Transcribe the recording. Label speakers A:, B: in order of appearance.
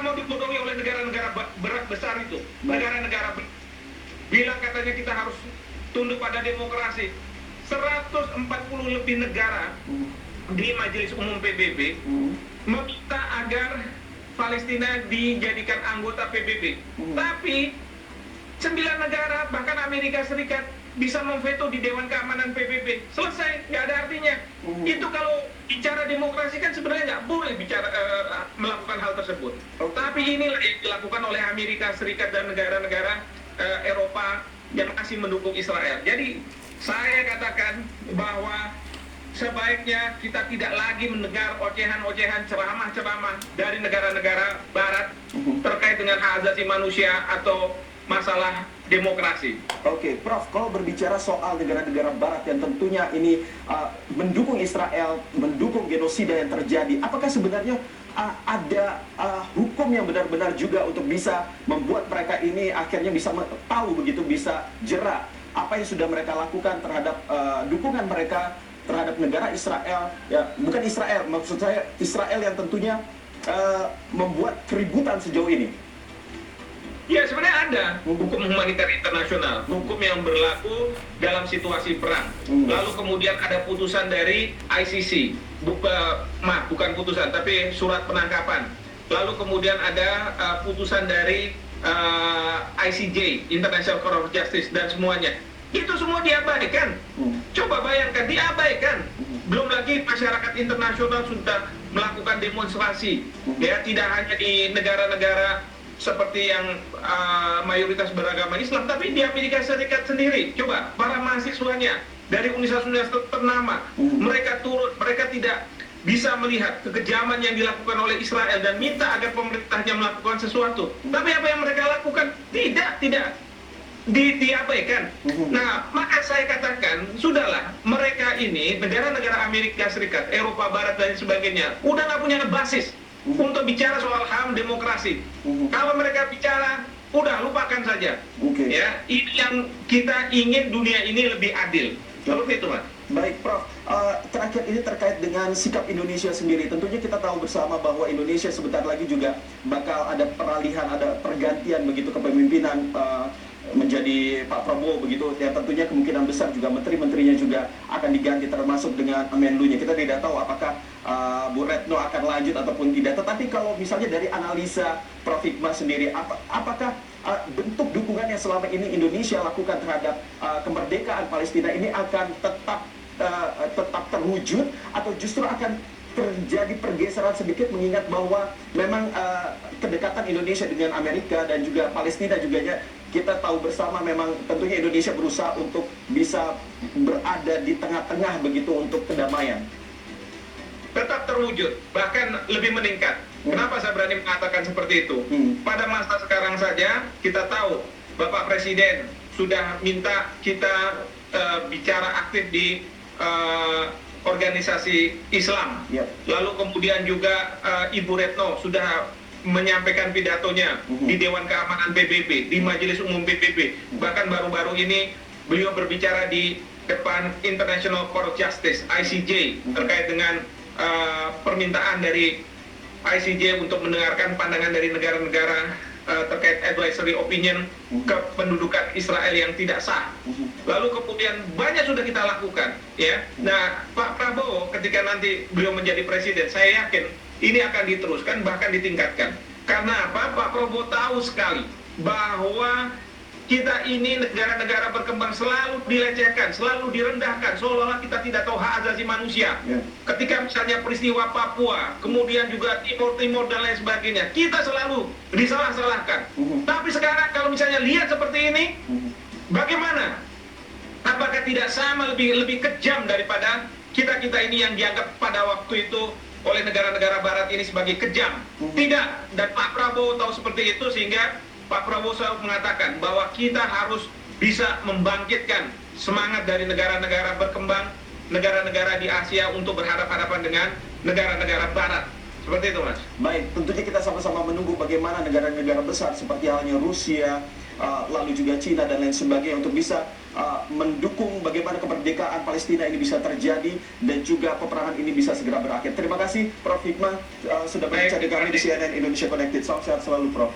A: mau dibodohi oleh negara-negara berat besar itu. Negara-negara bilang katanya kita harus tunduk pada demokrasi. 140 lebih negara di Majelis Umum PBB meminta agar Palestina dijadikan anggota PBB. Tapi 9 negara, bahkan Amerika Serikat, bisa memveto di Dewan Keamanan PBB. Selesai, nggak ada artinya. Itu kalau bicara demokrasi kan sebenarnya nggak boleh bicara melakukan hal tersebut. Tapi inilah yang dilakukan oleh Amerika Serikat dan negara-negara Eropa yang masih mendukung Israel. Jadi saya katakan bahwa sebaiknya kita tidak lagi mendengar ocehan-ocehan, ceramah-ceramah dari negara-negara Barat terkait dengan hak asasi manusia atau masalah demokrasi.
B: Oke, Prof, kalau berbicara soal negara-negara Barat yang tentunya ini mendukung Israel, mendukung genosida yang terjadi, apakah sebenarnya ada hukum yang benar-benar juga untuk bisa membuat mereka ini akhirnya bisa tahu begitu, bisa jera apa yang sudah mereka lakukan terhadap dukungan mereka terhadap negara Israel, ya bukan Israel, maksud saya Israel yang tentunya membuat keributan sejauh ini?
A: Ya, sebenarnya ada hukum humaniter internasional, hukum yang berlaku dalam situasi perang. Lalu kemudian ada putusan dari ICC, bukan putusan, tapi surat penangkapan. Lalu kemudian ada putusan dari ICJ, International Court of Justice, dan semuanya. Itu semua diabaikan. Coba bayangkan, diabaikan. Belum lagi masyarakat internasional sudah melakukan demonstrasi. Ya, tidak hanya di negara-negara seperti yang mayoritas beragama Islam, tapi di Amerika Serikat sendiri, coba para mahasiswanya dari universitas ternama, mereka turut, mereka tidak bisa melihat kekejaman yang dilakukan oleh Israel dan minta agar pemerintahnya melakukan sesuatu. Tapi apa yang mereka lakukan? Tidak diabaikan. Nah, maka saya katakan, sudahlah, mereka ini, negara-negara Amerika Serikat, Eropa Barat dan sebagainya, udah nggak punya basis untuk bicara soal HAM demokrasi. Kalau mereka bicara, udah lupakan saja. Ya, ini yang kita ingin, dunia ini lebih adil. Seperti itu, Mas.
B: Baik, Prof. Terakhir ini terkait dengan sikap Indonesia sendiri. Tentunya kita tahu bersama bahwa Indonesia sebentar lagi juga bakal ada peralihan, ada pergantian begitu kepemimpinan menjadi Pak Prabowo begitu, ya tentunya kemungkinan besar juga menteri-menterinya juga akan diganti termasuk dengan Menlunya. Kita tidak tahu apakah Bu Retno akan lanjut ataupun tidak. Tetapi kalau misalnya dari analisa Prof Hikmah sendiri, apakah bentuk dukungan yang selama ini Indonesia lakukan terhadap kemerdekaan Palestina ini akan tetap terwujud atau justru akan terjadi pergeseran sedikit, mengingat bahwa memang kedekatan Indonesia dengan Amerika dan juga Palestina juga ya, kita tahu bersama memang tentunya Indonesia berusaha untuk bisa berada di tengah-tengah begitu untuk kedamaian.
A: Tetap terwujud, bahkan lebih meningkat. Kenapa saya berani mengatakan seperti itu? Pada masa sekarang saja kita tahu Bapak Presiden sudah minta kita bicara aktif di organisasi Islam. Lalu kemudian juga Ibu Retno sudah menyampaikan pidatonya di Dewan Keamanan PBB, di Majelis Umum PBB. Bahkan baru-baru ini beliau berbicara di depan International Court of Justice, ICJ, terkait dengan permintaan dari ICJ untuk mendengarkan pandangan dari negara-negara terkait advisory opinion kependudukan Israel yang tidak sah. Lalu kemudian banyak sudah kita lakukan, ya. Nah, Pak Prabowo ketika nanti beliau menjadi presiden, saya yakin ini akan diteruskan, bahkan ditingkatkan. Karena apa? Pak Prabowo tahu sekali bahwa kita ini negara-negara berkembang selalu dilecehkan, selalu direndahkan, seolah-olah kita tidak tahu hak asasi manusia. Ketika misalnya peristiwa Papua, kemudian juga Timur dan lain sebagainya, kita selalu disalah-salahkan. Tapi sekarang kalau misalnya lihat seperti ini, bagaimana? Apakah tidak sama, lebih kejam daripada kita ini yang dianggap pada waktu itu oleh negara-negara Barat ini sebagai kejam? Tidak. Dan Pak Prabowo tahu seperti itu, sehingga Pak Prabowo selalu mengatakan bahwa kita harus bisa membangkitkan semangat dari negara-negara berkembang, negara-negara di Asia untuk berhadapan-hadapan dengan negara-negara Barat. Seperti itu, Mas.
B: Baik, tentunya kita sama-sama menunggu bagaimana negara-negara besar seperti halnya Rusia, lalu juga Cina dan lain sebagainya untuk bisa mendukung bagaimana kemerdekaan Palestina ini bisa terjadi dan juga peperangan ini bisa segera berakhir. Terima kasih Prof. Hikmah sudah berbicara dengan kami di CNN Indonesia Connected. Salam sehat selalu, Prof.